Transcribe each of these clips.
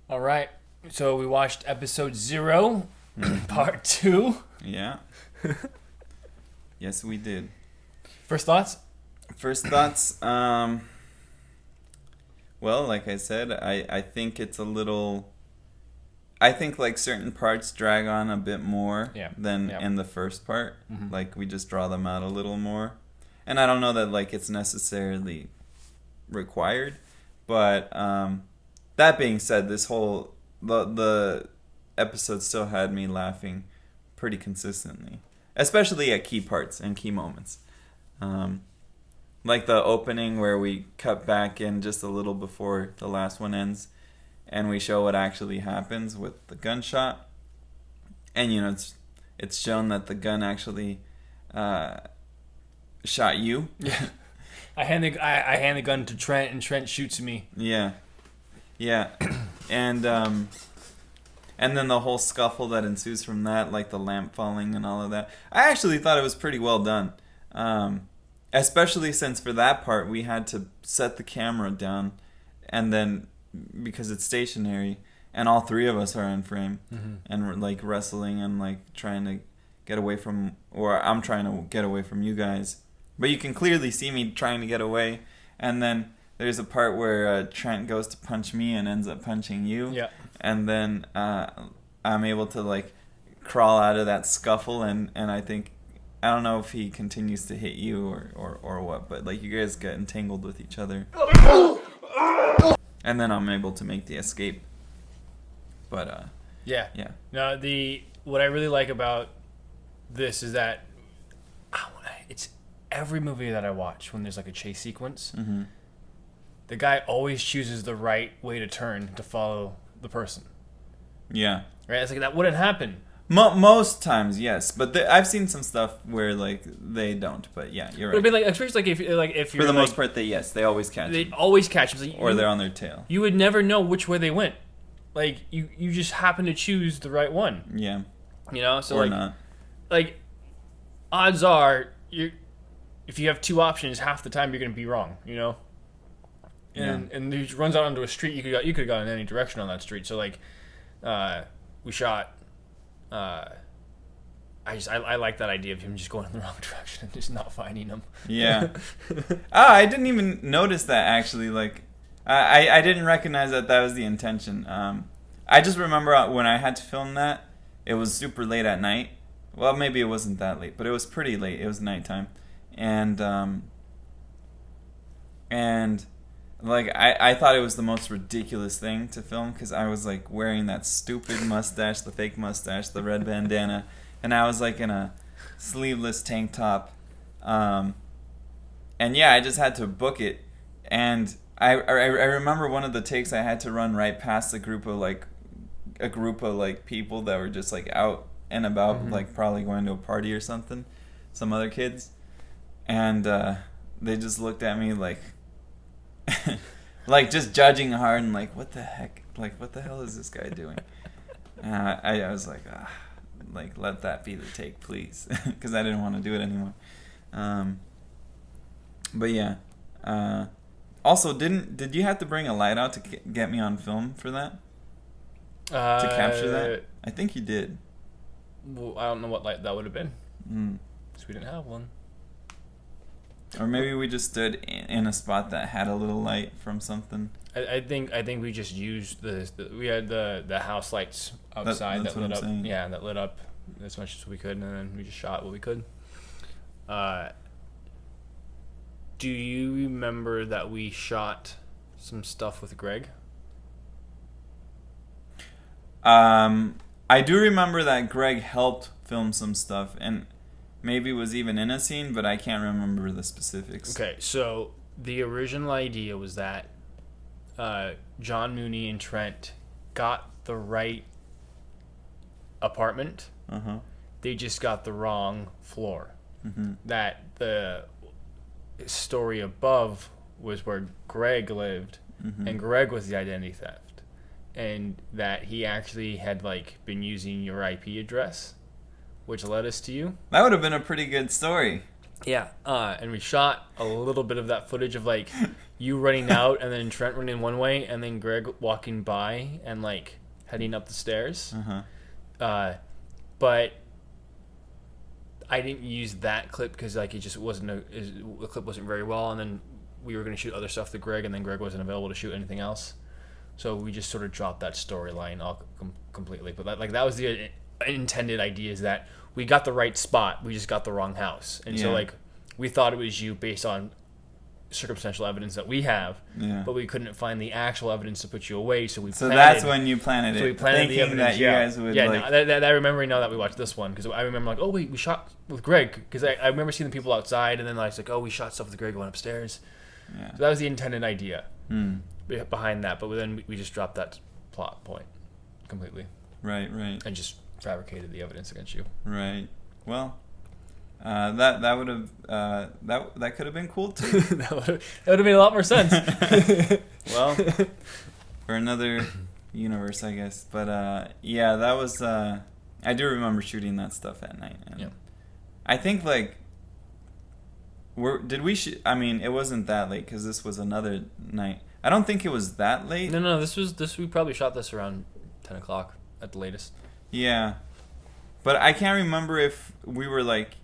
All right. So we watched episode 0, part 2. Yeah. Yes, we did. First thoughts? First thoughts. Well, like I said, I think it's a little. I think like certain parts drag on a bit more than in the first part. Mm-hmm. Like we just draw them out a little more, and I don't know that like it's necessarily required, but that being said, this whole the episode still had me laughing pretty consistently, especially at key parts and key moments. Like the opening where we cut back in just a little before the last one ends, and we show what actually happens with the gunshot, and you know it's shown that the gun actually shot you. Yeah. I hand the gun to Trent, and Trent shoots me. Yeah, and then the whole scuffle that ensues from that, like the lamp falling and all of that. I actually thought it was pretty well done, especially since for that part we had to set the camera down, and then because it's stationary, and all three of us are in frame, and we're like wrestling and like trying to get away from, or I'm trying to get away from you guys. But you can clearly see me trying to get away, and then there's a part where Trent goes to punch me and ends up punching you. Yeah. And then I'm able to like crawl out of that scuffle, and I think, I don't know if he continues to hit you or what, but like you guys get entangled with each other. And then I'm able to make the escape. But yeah. No, what I really like about this is that it's every movie that I watch when there's like a chase sequence. Mm-hmm. The guy always chooses the right way to turn to follow the person. Yeah. Right? It's like that wouldn't happen. Most times, yes, but I've seen some stuff where like they don't. But yeah, you're right. But like, especially like if you're for the most part, they always catch. They him. always catch him, or they're on their tail. You would never know which way they went. Like you just happen to choose the right one. Yeah. You know, so or like, not. Like, odds are if you have two options, half the time you're gonna be wrong. You know. And he runs out onto a street. You could have gone in any direction on that street. So like, we shot. I like that idea of him just going in the wrong direction and just not finding him. Yeah. I didn't even notice that actually. Like, I didn't recognize that was the intention. I just remember when I had to film that, it was super late at night. Well, maybe it wasn't that late, but it was pretty late. It was nighttime, and like I thought it was the most ridiculous thing to film because I was like wearing that stupid mustache, the fake mustache, the red bandana, and I was like in a sleeveless tank top, and yeah, I just had to book it, and I remember one of the takes I had to run right past a group of people that were just like out and about, like probably going to a party or something, some other kids, and they just looked at me like. Like just judging hard and like what the heck, like what the hell is this guy doing? I was like, like let that be the take, please, because I didn't want to do it anymore. But yeah. Also, did you have to bring a light out to get me on film for that? To capture that? I think you did. Well, I don't know what light that would have been. Because we didn't have one. Or maybe we just stood in a spot that had a little light from something. I think we just used we had the house lights outside that lit up. Saying. Yeah, that lit up as much as we could, and then we just shot what we could. Do you remember that we shot some stuff with Greg? I do remember that Greg helped film some stuff, and maybe was even in a scene, but I can't remember the specifics. Okay, so the original idea was that John Mooney and Trent got the right apartment. Uh-huh. They just got the wrong floor. Mm-hmm. That the story above was where Greg lived, and Greg was the identity theft, and that he actually had like been using your IP address, which led us to you. That would have been a pretty good story. Yeah, and we shot a little bit of that footage of like you running out, and then Trent running one way, and then Greg walking by and like heading up the stairs. But I didn't use that clip because like it just wasn't the clip wasn't very well, and then we were going to shoot other stuff with Greg, and then Greg wasn't available to shoot anything else, so we just sort of dropped that storyline all completely. But that was the intended idea, is that we got the right spot, we just got the wrong house, and so like we thought it was you based on circumstantial evidence that we have, but we couldn't find the actual evidence to put you away, so that's when you planted it. So we planted the evidence that you guys would I remember now that we watched this one, because I remember like, oh wait, we shot with Greg, because I remember seeing the people outside, and then I was like, oh, we shot stuff with Greg going upstairs. So that was the intended idea behind that, but then we just dropped that plot point completely, right, and just fabricated the evidence against you. Right. Well, that would have that could have been cool too. that would have made a lot more sense. Well, for another universe, I guess. But that was. I do remember shooting that stuff at night. And I think like. Did we shoot? I mean, it wasn't that late because this was another night. I don't think it was that late. No. This we probably shot this around 10 o'clock at the latest. Yeah, but I can't remember if we were like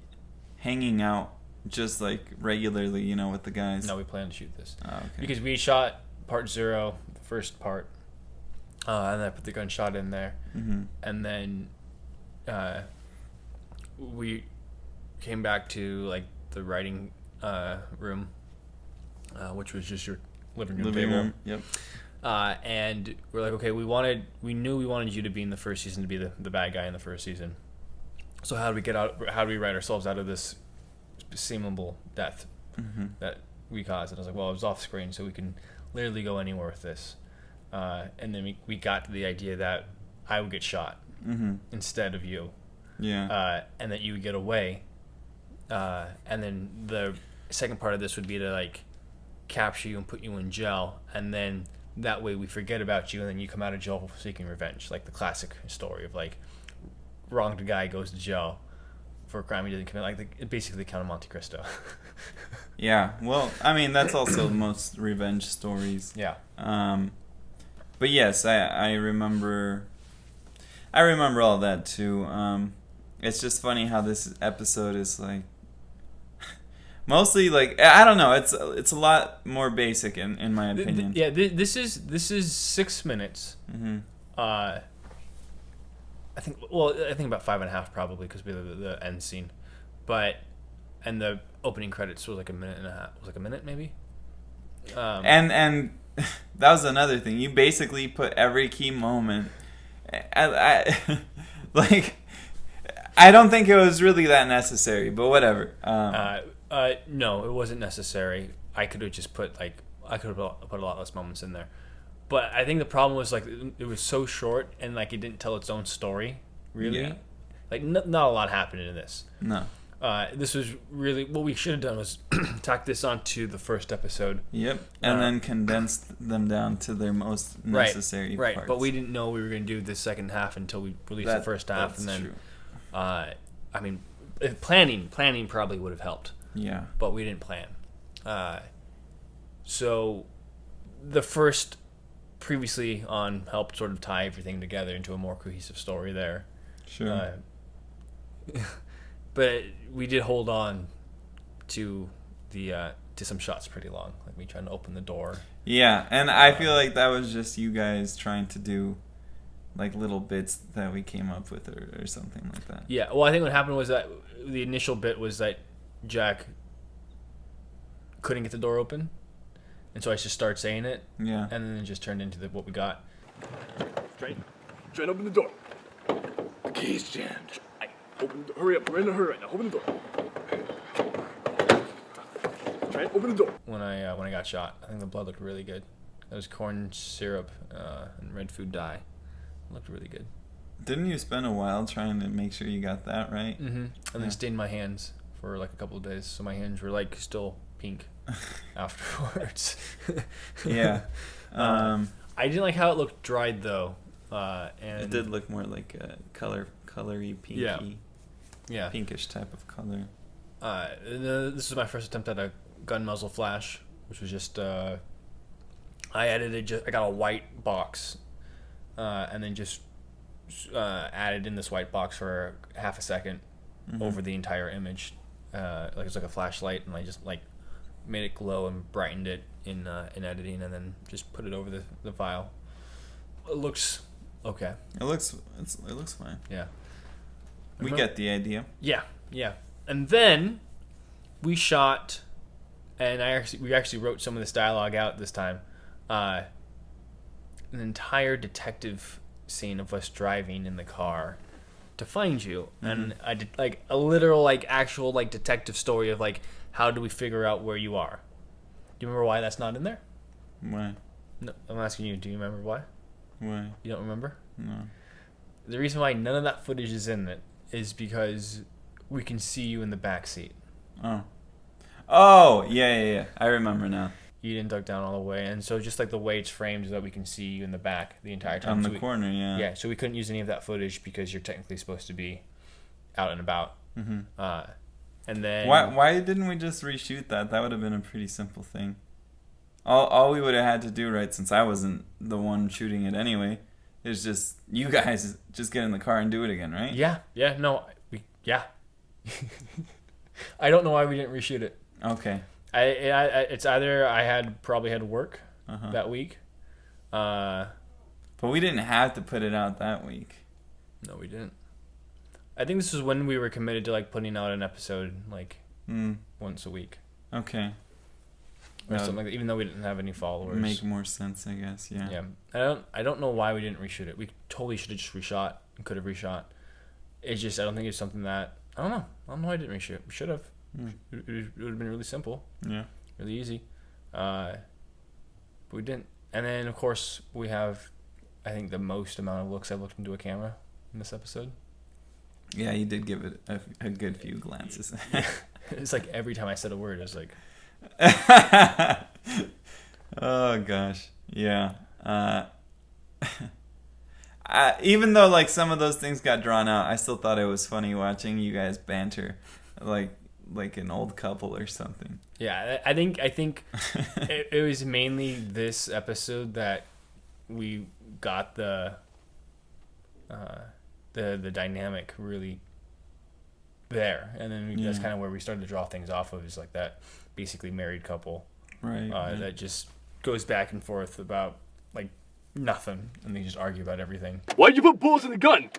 hanging out just like regularly, with the guys. No, we planned to shoot this. Oh, okay. Because we shot part 0, the first part, and I put the gunshot in there, and then we came back to like the writing room, which was just your living room. Yep. And we're like, okay, we knew we wanted you to be in the first season, to be the bad guy in the first season. So how do we write ourselves out of this seemable death that we caused? And I was like, well, it was off screen, so we can literally go anywhere with this. And then we got to the idea that I would get shot instead of you. Yeah. And that you would get away. And then the second part of this would be to like capture you and put you in jail, and then that way we forget about you, and then you come out of jail seeking revenge, like the classic story of like wronged guy goes to jail for a crime he didn't commit, like basically the Count of Monte Cristo. Yeah, well, I mean that's also most revenge stories. Yeah. But yes, I remember all that too. It's just funny how this episode is like mostly like, I don't know, it's a lot more basic in my opinion. This is 6 minutes. I think about 5.5 probably, because we have the end scene, and the opening credits was like a minute and a half. Was like a minute maybe. And that was another thing. You basically put every key moment. I don't think it was really that necessary, but whatever. No, it wasn't necessary. I could have just put a lot less moments in there. But I think the problem was like it was so short, and like it didn't tell its own story, really. Yeah. Like not a lot happened in this. No. This was really what we should have done was tack this onto the first episode. Yep. And then condensed them down to their most necessary parts. Right. But we didn't know we were going to do the second half until we released the first half, and then true. I mean, planning probably would have helped. Yeah. But we didn't plan. So the first previously on helped sort of tie everything together into a more cohesive story there. Sure. But we did hold on to some shots pretty long, like me trying to open the door. Yeah, and I feel like that was just you guys trying to do like little bits that we came up with or something like that. Yeah, well, I think what happened was that the initial bit was that Jack couldn't get the door open, and so I just started saying it. Yeah. And then it just turned into what we got. Trent, open the door. The key's jammed. Open the door. Hurry up. We're in a hurry right now. Open the door. Trent, open the door. When I got shot, I think the blood looked really good. It was corn syrup and red food dye. It looked really good. Didn't you spend a while trying to make sure you got that right? Mm-hmm. And then stained my hands for like a couple of days, so my hands were like still pink afterwards. Yeah. I didn't like how it looked dried though. And it did look more like a colory, pinky, pinkish type of color. This was my first attempt at a gun muzzle flash, which was just I got a white box, and then just added in this white box for half a second over the entire image, like it's like a flashlight, and I just like made it glow and brightened it in editing, and then just put it over the file. It looks okay. It looks fine. Yeah. We get the idea. Yeah. And then we shot, and we actually wrote some of this dialogue out this time. An entire detective scene of us driving in the car to find you, and I did like a literal, like actual, like detective story of like how do we figure out where you are. Do you remember why that's not in there? Why? No, I'm asking you. Do you remember why? Why? You don't remember? No. The reason why none of that footage is in it is because we can see you in the back seat. Oh, yeah. I remember now. You didn't duck down all the way, and so just like the way it's framed is that we can see you in the back the entire time. On the corner, yeah. Yeah, so we couldn't use any of that footage because you're technically supposed to be out and about. And then why didn't we just reshoot that? That would have been a pretty simple thing. All we would have had to do, right, since I wasn't the one shooting it anyway, is just you guys just get in the car and do it again, right? Yeah. I don't know why we didn't reshoot it. Okay. It's either I probably had work that week. But we didn't have to put it out that week. No, we didn't. I think this was when we were committed to like putting out an episode like once a week. Okay. Or something like that, even though we didn't have any followers. Make more sense, I guess. Yeah. Yeah. I don't know why we didn't reshoot it. We totally should have just reshot. Could have reshot. It's just I don't think it's something that I don't know. I don't know why I didn't reshoot. We should have. It would have been really simple. Yeah. Really easy. But we didn't. And then of course we have, I think, the most amount of looks I've looked into a camera in this episode. Yeah, you did give it a good few glances. It's like every time I said a word, it was like. Oh gosh, yeah. Even though like some of those things got drawn out, I still thought it was funny watching you guys banter, like an old couple or something. Yeah, I think it was mainly this episode that we got the dynamic really there, and then that's kind of where we started to draw things off of, is like that basically married couple, right. That just goes back and forth about like nothing, and they just argue about everything. Why'd you put bullets in the gun?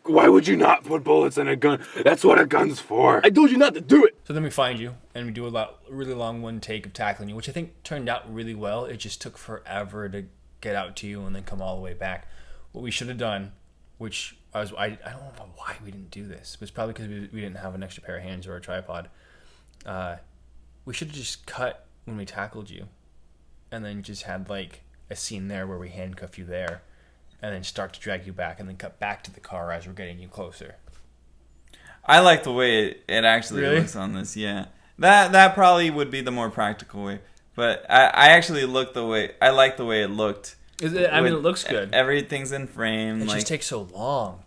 Why would you not put bullets in a gun? That's what a gun's for. I told you not to do it. So then we find you, and we do a really long one take of tackling you, which I think turned out really well. It just took forever to get out to you and then come all the way back. What we should have done, which I don't know why we didn't do this, but it's probably because we didn't have an extra pair of hands or a tripod. We should have just cut when we tackled you, and then just had like a scene there where we handcuff you there, and then start to drag you back, and then cut back to the car as we're getting you closer. I like the way it actually looks on this. Yeah, that probably would be the more practical way. But I actually like the way it looked. It looks good. Everything's in frame. It just takes so long.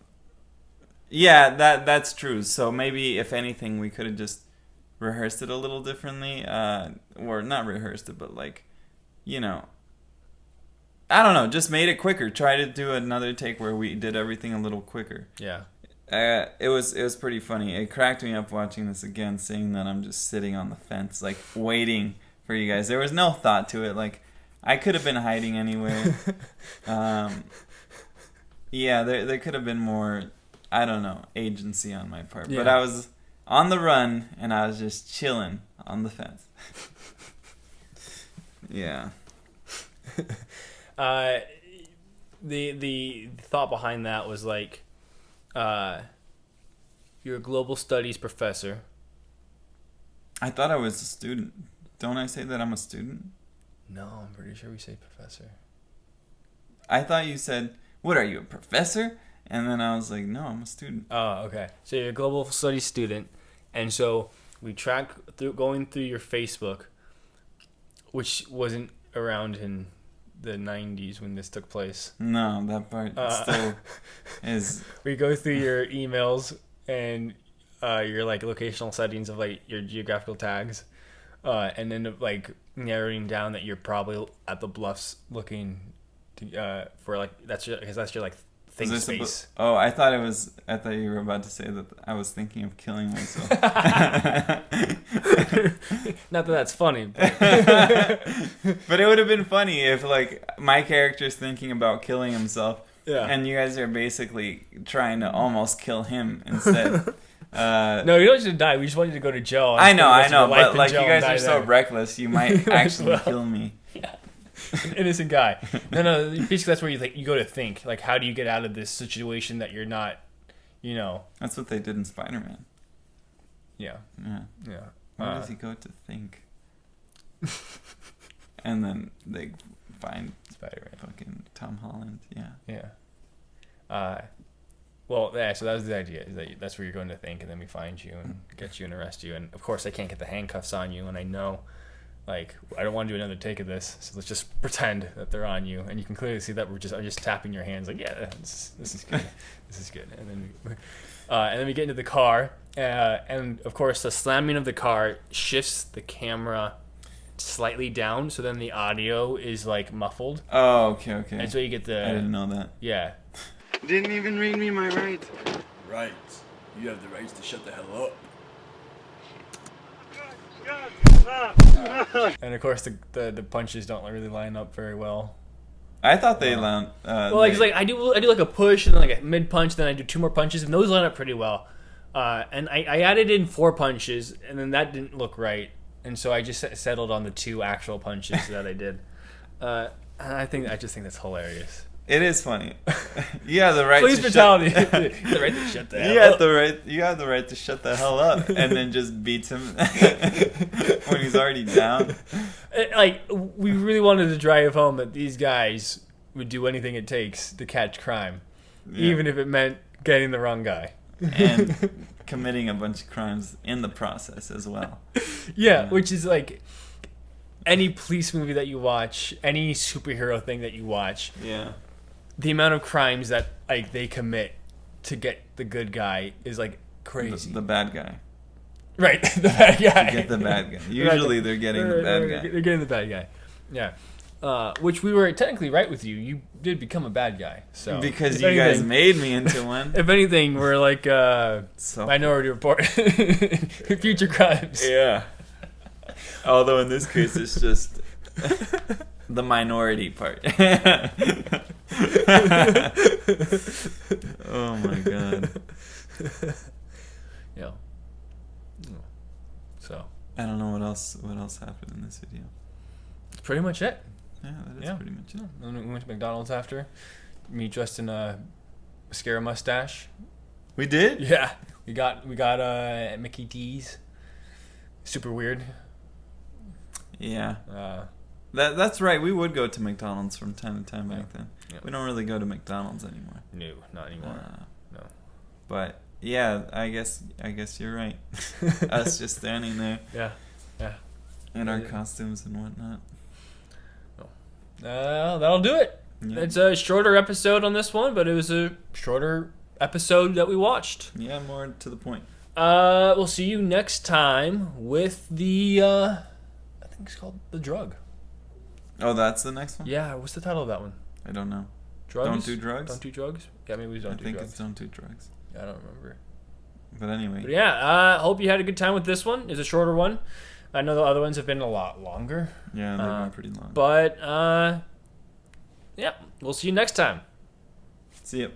Yeah, that's true. So maybe if anything, we could have just rehearsed it a little differently, or not rehearsed it, but like, I don't know, just made it quicker. Try to do another take where we did everything a little quicker. Yeah. It was pretty funny. It cracked me up watching this again, seeing that I'm just sitting on the fence, like waiting for you guys. There was no thought to it. Like I could have been hiding anywhere. Yeah, there could have been more, I don't know, agency on my part. Yeah. But I was on the run, and I was just chilling on the fence. Yeah. The thought behind that was like, you're a global studies professor. I thought I was a student. Don't I say that I'm a student? No, I'm pretty sure we say professor. I thought you said, what are you, a professor? And then I was like, no, I'm a student. Oh, okay. So you're a global studies student. And so we track going through your Facebook, which wasn't around in the 90s when this took place. No, that part still is. We go through your emails and your like locational settings of like your geographical tags. and then like narrowing down that you're probably at the bluffs looking to, for like because that's your like think space. I thought you were about to say that I was thinking of killing myself. Not that that's funny, but it would have been funny if like my character's thinking about killing himself, and you guys are basically trying to almost kill him instead. No, you don't need to die. We just want you to go to jail. I know, but like you guys are so reckless, you might actually kill me. Yeah. An innocent guy. No. Basically, that's where you go to think. Like, how do you get out of this situation that you're not, That's what they did in Spider-Man. Yeah. Where does he go to think? And then they find Spider-Man. Fucking Tom Holland. Yeah. So that was the idea. Is that's where you're going to think, and then we find you and get you and arrest you. And of course, I can't get the handcuffs on you, and I know. Like, I don't want to do another take of this, so let's just pretend that they're on you, and you can clearly see that I'm just tapping your hands, like, yeah, this is good, this is good, and then we get into the car, and of course the slamming of the car shifts the camera slightly down, so then the audio is like muffled. Oh, okay. And so you get the. I didn't know that. Yeah. Didn't even read me my rights. Right. You have the rights to shut the hell up. And of course the punches don't really line up very well. I thought they land. I do like a push and then like a mid punch, then I do 2 more punches, and those line up pretty well. And I added in 4 punches, and then that didn't look right, and so I just settled on the 2 actual punches that I did. I just think that's hilarious. It is funny. You have the right. Police brutality. You have the right to shut the hell up. You have the right to shut the hell up, and then just beats him when he's already down. Like, we really wanted to drive home that these guys would do anything it takes to catch crime, even if it meant getting the wrong guy and committing a bunch of crimes in the process as well. Yeah, which is like. Any police movie that you watch, any superhero thing that you watch, the amount of crimes that like they commit to get the good guy is like crazy. The bad guy, right? The bad guy. To get the bad guy. Usually they're getting the bad guy. They're getting the bad guy. Yeah. Which we were technically right with you. You did become a bad guy. So because you guys made me into one. If anything, we're like Minority Report, future crimes. Yeah. Although in this case, it's just the minority part. Oh my god. Yeah. So I don't know what else happened in this video. That's pretty much it. Yeah, that is pretty much it. And we went to McDonald's after. Me dressed in a mascara mustache. We did? Yeah. We got Mickey D's. Super weird. Yeah. That's right. We would go to McDonald's from time to time back then. Yeah. We don't really go to McDonald's anymore. No, not anymore. No. But yeah, I guess you're right. Us just standing there. Yeah. In our costumes and whatnot. That'll do it. Yeah. It's a shorter episode on this one, but it was a shorter episode that we watched. Yeah, more to the point. We'll see you next time with the I think it's called The Drug. Oh, that's the next one? Yeah, what's the title of that one? I don't know. Drugs? Don't do drugs? Don't do drugs? Yeah, maybe we don't do drugs. I think it's Don't Do Drugs. Yeah, I don't remember. But anyway. But yeah, hope you had a good time with this one. It's a shorter one. I know the other ones have been a lot longer. Yeah, they've been pretty long. But, yeah, we'll see you next time. See ya.